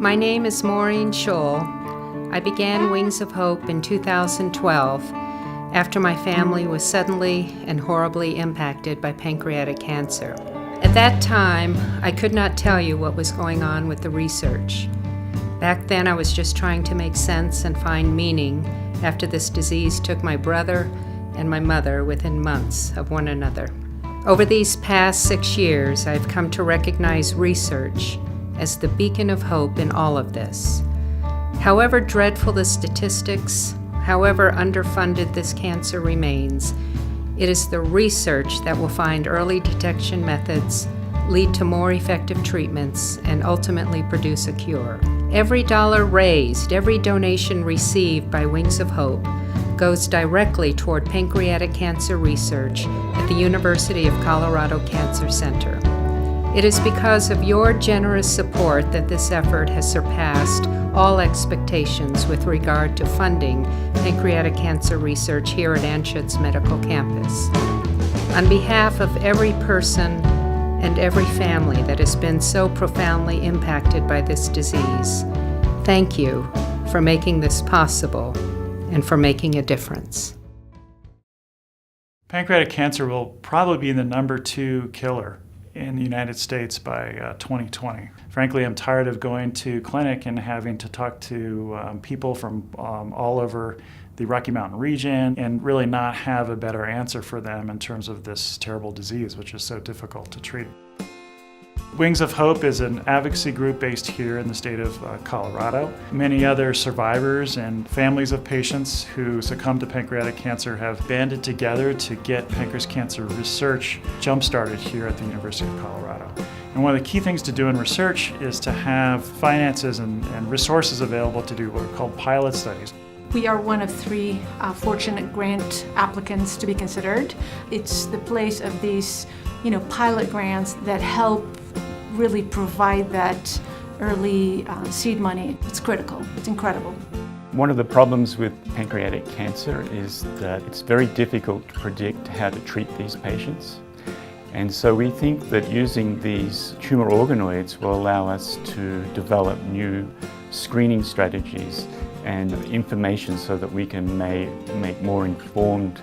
My name is Maureen Scholl. I began Wings of Hope in 2012 after my family was suddenly and horribly impacted by pancreatic cancer. At that time, I could not tell you what was going on with the research. Back then, I was just trying to make sense and find meaning after this disease took my brother and my mother within months of one another. Over these past 6 years, I've come to recognize research as the beacon of hope in all of this. However dreadful the statistics, however underfunded this cancer remains, it is the research that will find early detection methods, lead to more effective treatments, and ultimately produce a cure. Every dollar raised, every donation received by Wings of Hope goes directly toward pancreatic cancer research at the University of Colorado Cancer Center. It is because of your generous support that this effort has surpassed all expectations with regard to funding pancreatic cancer research here at Anschutz Medical Campus. On behalf of every person and every family that has been so profoundly impacted by this disease, thank you for making this possible and for making a difference. Pancreatic cancer will probably be the number 2 killer in the United States by 2020. Frankly, I'm tired of going to clinic and having to talk to people from all over the Rocky Mountain region and really not have a better answer for them in terms of this terrible disease, which is so difficult to treat. Wings of Hope is an advocacy group based here in the state of Colorado. Many other survivors and families of patients who succumb to pancreatic cancer have banded together to get pancreas cancer research jump-started here at the University of Colorado. And one of the key things to do in research is to have finances and resources available to do what are called pilot studies. We are one of 3 fortunate grant applicants to be considered. It's the place of these, pilot grants that help really provide that early seed money. It's critical. It's incredible. One of the problems with pancreatic cancer is that it's very difficult to predict how to treat these patients. And so we think that using these tumor organoids will allow us to develop new screening strategies and information so that we can make more informed,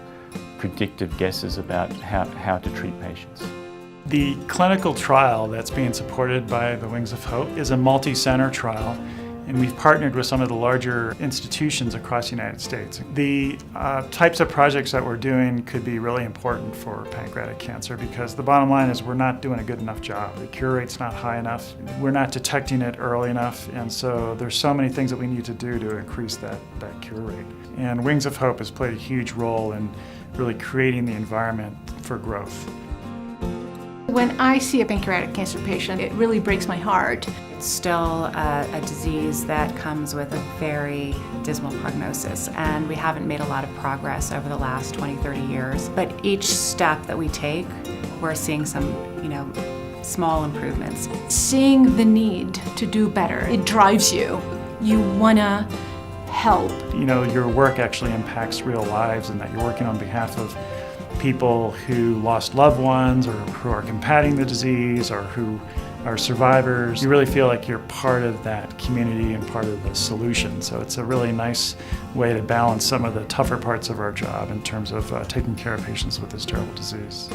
predictive guesses about how to treat patients. The clinical trial that's being supported by the Wings of Hope is a multi-center trial, and we've partnered with some of the larger institutions across the United States. The types of projects that we're doing could be really important for pancreatic cancer because the bottom line is we're not doing a good enough job. The cure rate's not high enough. We're not detecting it early enough, and so there's so many things that we need to do to increase that cure rate. And Wings of Hope has played a huge role in really creating the environment for growth. When I see a pancreatic cancer patient, it really breaks my heart. It's still a disease that comes with a very dismal prognosis, and we haven't made a lot of progress over the last 20, 30 years. But each step that we take, we're seeing some, small improvements. Seeing the need to do better, it drives you. You wanna help. Your work actually impacts real lives and that you're working on behalf of people who lost loved ones or who are combating the disease or who are survivors. You really feel like you're part of that community and part of the solution. So it's a really nice way to balance some of the tougher parts of our job in terms of taking care of patients with this terrible disease.